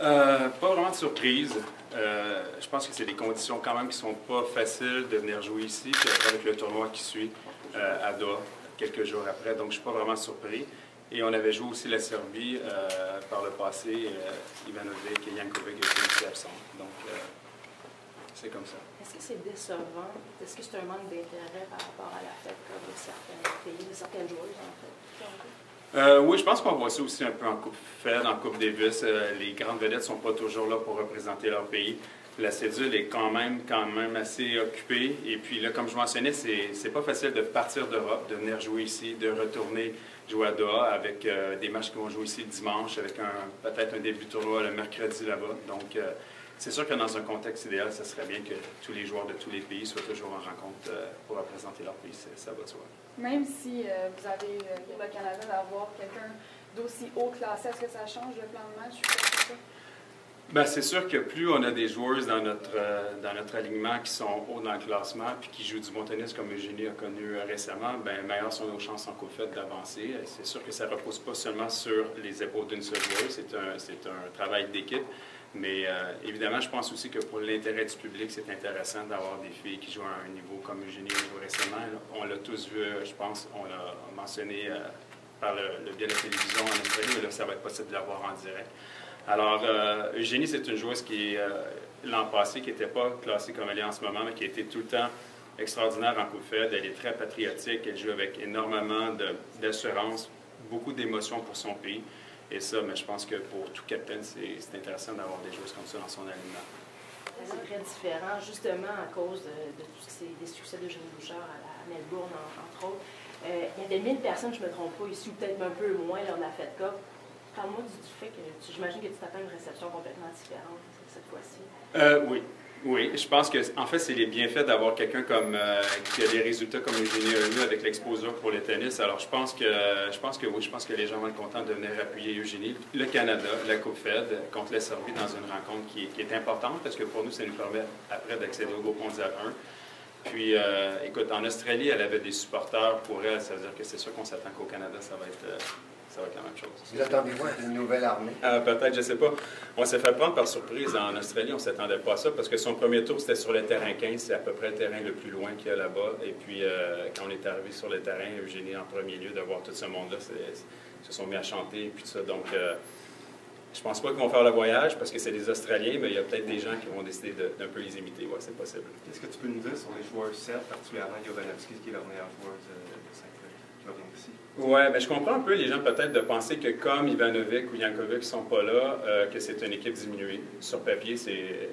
Pas vraiment de surprise. Je pense que c'est des conditions quand même qui sont pas faciles de venir jouer ici, puis après avec le tournoi qui suit à Doha, quelques jours après, donc je suis pas vraiment surpris. Et on avait joué aussi la Serbie par le passé, Ivanovic et Jankovic étaient aussi absents. Donc c'est comme ça. Est-ce que c'est décevant? Est-ce que c'est un manque d'intérêt par rapport à la fête de certains pays, de certaines joueuses en fait? Oui, je pense qu'on voit ça aussi un peu en Coupe Fed, en Coupe Davis. Les grandes vedettes ne sont pas toujours là pour représenter leur pays. La cédule est quand même assez occupée. Et puis là, comme je mentionnais, c'est pas facile de partir d'Europe, de venir jouer ici, de retourner jouer à Doha avec des matchs qui vont jouer ici dimanche, avec peut-être un début de tournoi le mercredi là-bas. Donc, c'est sûr que dans un contexte idéal, ça serait bien que tous les joueurs de tous les pays soient toujours en rencontre pour représenter leur pays. Ça va de soi. Même si vous avez pour le Canada d'avoir quelqu'un d'aussi haut classé, est-ce que ça change le plan de match? Bien, c'est sûr que plus on a des joueuses dans notre alignement qui sont hauts dans le classement puis qui jouent du bon tennis comme Eugénie a connu récemment, bien, meilleures sont nos chances en Coupe Fed d'avancer. C'est sûr que ça ne repose pas seulement sur les épaules d'une seule joueuse, c'est un travail d'équipe. Mais évidemment, je pense aussi que pour l'intérêt du public, c'est intéressant d'avoir des filles qui jouent à un niveau comme Eugénie a joué récemment. On l'a tous vu, je pense, on l'a mentionné par le biais de la télévision en Australie, mais là, ça va être possible de la voir en direct. Alors, Eugénie, c'est une joueuse qui, l'an passé, qui n'était pas classée comme elle est en ce moment, mais qui a été tout le temps extraordinaire en Coupe Fed. Elle est très patriotique, elle joue avec énormément d'assurance, beaucoup d'émotions pour son pays. Et ça, mais je pense que pour tout capitaine, c'est intéressant d'avoir des joueuses comme ça dans son alignement. C'est très différent, justement, à cause de tous des succès de Eugénie Bouchard à Melbourne, entre autres. Il y avait 1000 personnes, je ne me trompe pas, ici, ou peut-être un peu moins lors de la Fed Cup. Parle-moi du fait que j'imagine que tu t'attends à une réception complètement différente cette fois-ci. Oui. Oui, je pense que, en fait, c'est les bienfaits d'avoir quelqu'un qui a des résultats comme Eugénie a eu avec l'exposure pour le tennis. Alors, je pense que oui, je pense que les gens vont être contents de venir appuyer Eugénie. Le Canada, la Coupe Fed contre la Serbie dans une rencontre qui est importante parce que pour nous, ça nous permet après d'accéder au groupe mondial 1. Puis, écoute, en Australie, elle avait des supporters pour elle. Ça veut dire que c'est sûr qu'on s'attend qu'au Canada, ça va être la même chose. Vous attendez-vous à une nouvelle armée? Peut-être, je ne sais pas. On s'est fait prendre par surprise en Australie. On ne s'attendait pas à ça parce que son premier tour, c'était sur le terrain 15. C'est à peu près le terrain le plus loin qu'il y a là-bas. Et puis, quand on est arrivé sur le terrain, Eugénie, en premier lieu, de voir tout ce monde-là, ils se sont mis à chanter et puis tout ça. Donc, je pense pas qu'ils vont faire le voyage parce que c'est des Australiens, mais il y a peut-être des gens qui vont décider d'un peu les imiter. Oui, c'est possible. Qu'est-ce que tu peux nous dire sur les joueurs serbes, particulièrement Jovanovski, qui est leur meilleure joueuse de 5 qui va venir ici? Oui, bien, je comprends un peu les gens peut-être de penser que comme Ivanovic ou Jankovic ne sont pas là, que c'est une équipe diminuée. Sur papier,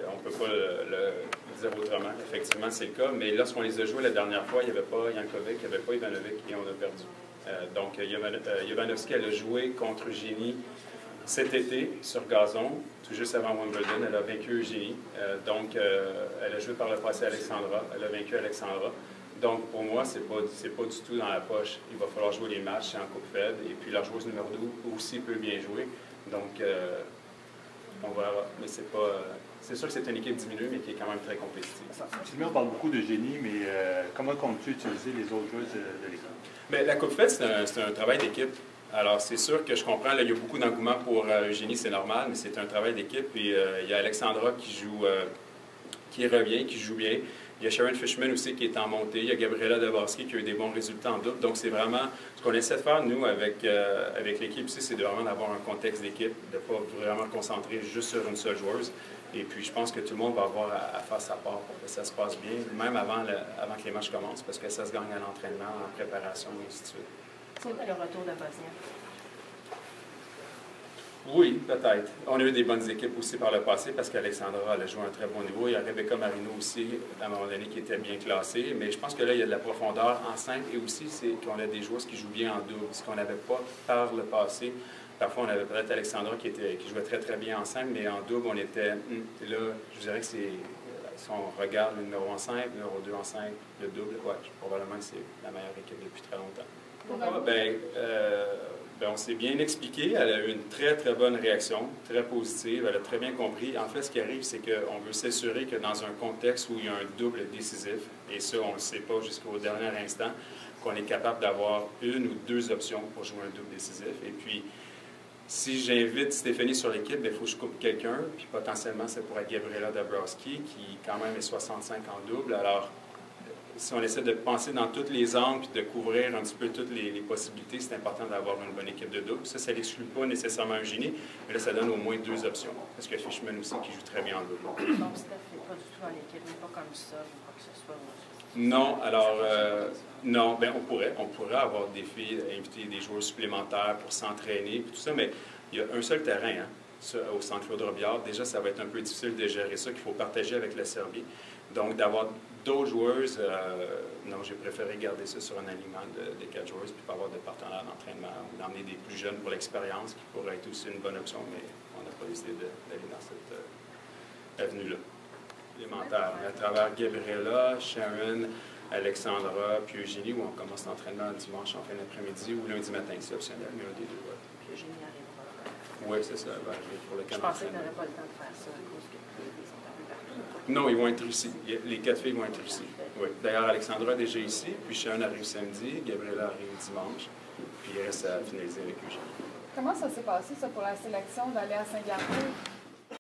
on ne peut pas le dire autrement. Effectivement, c'est le cas. Mais lorsqu'on les a joués la dernière fois, il n'y avait pas Jankovic, il n'y avait pas Ivanovic et on a perdu. Donc, Jovanovski, elle a joué contre Eugénie cet été sur gazon, tout juste avant Wimbledon. Elle a vaincu Eugénie. Donc, elle a joué par le passé Alexandra. Elle a vaincu Alexandra. Donc, pour moi, c'est pas du tout dans la poche. Il va falloir jouer les matchs en Coupe Fed. Et puis, leur joueuse numéro 2 aussi peut bien jouer. Donc, on verra. Mais c'est sûr que c'est une équipe diminuée, mais qui est quand même très compétitive. Sylvain, on parle beaucoup de génie, mais comment comptes-tu utiliser les autres joueuses de l'équipe? Bien, la Coupe Fed, c'est un travail d'équipe. Alors, c'est sûr que je comprends, là, il y a beaucoup d'engouement pour Eugénie, c'est normal, mais c'est un travail d'équipe. Puis, il y a Alexandra qui revient, qui joue bien. Il y a Sharon Fishman aussi qui est en montée. Il y a Gabriela Dabrowski qui a eu des bons résultats en double. Donc, c'est vraiment ce qu'on essaie de faire, nous, avec l'équipe ici, c'est vraiment d'avoir un contexte d'équipe, de ne pas vraiment concentrer juste sur une seule joueuse. Et puis, je pense que tout le monde va avoir à faire sa part pour que ça se passe bien, même avant que les matchs commencent, parce que ça se gagne à l'entraînement, en préparation, et ainsi de suite. C'est le retour de Bosnia. Oui, peut-être. On a eu des bonnes équipes aussi par le passé parce qu'Alexandra a joué à un très bon niveau. Il y a Rebecca Marino aussi, à un moment donné, qui était bien classée. Mais je pense que là, il y a de la profondeur en simple et aussi, c'est qu'on a des joueuses qui jouent bien en double, ce qu'on n'avait pas par le passé. Parfois, on avait peut-être Alexandra qui jouait très, très bien en simple, mais en double, on était... Là, je dirais que c'est... Si on regarde le numéro 1 simple, le numéro 2 en simple, le double, ouais, probablement que c'est la meilleure équipe depuis très longtemps. On s'est bien expliqué. Elle a eu une très, très bonne réaction, très positive. Elle a très bien compris. En fait, ce qui arrive, c'est qu'on veut s'assurer que dans un contexte où il y a un double décisif, et ça, on ne le sait pas jusqu'au dernier instant, qu'on est capable d'avoir une ou deux options pour jouer un double décisif. Et puis, Si j'invite Stéphanie sur l'équipe, il faut que je coupe quelqu'un, puis potentiellement, ça pourrait être Gabriela Dabrowski, qui quand même est 65 en double. Alors, si on essaie de penser dans tous les angles puis de couvrir un petit peu toutes les possibilités, c'est important d'avoir une bonne équipe de double. Ça n'exclut pas nécessairement Eugénie, mais là, ça donne au moins 2 options. Parce que Fishman aussi, qui joue très bien en double. Donc, Steph n'est pas du tout dans l'équipe, mais pas comme ça, ou quoi que ce soit. Non, alors, non, ben on pourrait avoir des filles, inviter des joueurs supplémentaires pour s'entraîner, puis tout ça, mais il y a un seul terrain, hein, au Centre Claude Robillard. Déjà, ça va être un peu difficile de gérer ça, qu'il faut partager avec la Serbie. Donc, d'avoir d'autres joueuses, non, j'ai préféré garder ça sur un alignement des 4 joueuses, puis pas avoir de partenaires d'entraînement, ou d'emmener des plus jeunes pour l'expérience, qui pourrait être aussi une bonne option, mais on n'a pas décidé d'aller dans cette avenue-là. Élémentaire, à travers Gabriela, Sharon, Alexandra, puis Eugénie, où on commence l'entraînement dimanche en fin d'après-midi ou lundi matin, c'est optionnel, mais un des deux. Ouais. Puis Eugénie arrivera. Oui, c'est ça, va arriver pour le camp Je pensais que tu d'entraînement. n'aurais pas le temps de faire ça à cause que ils sont un peu partout. Non, ils vont être ici. Les 4 filles vont être ici. Oui. D'ailleurs, Alexandra est déjà ici, puis Sharon arrive samedi, Gabriela arrive dimanche, puis il reste à finaliser avec Eugénie. Comment ça s'est passé, ça, pour la sélection d'aller à Singapour?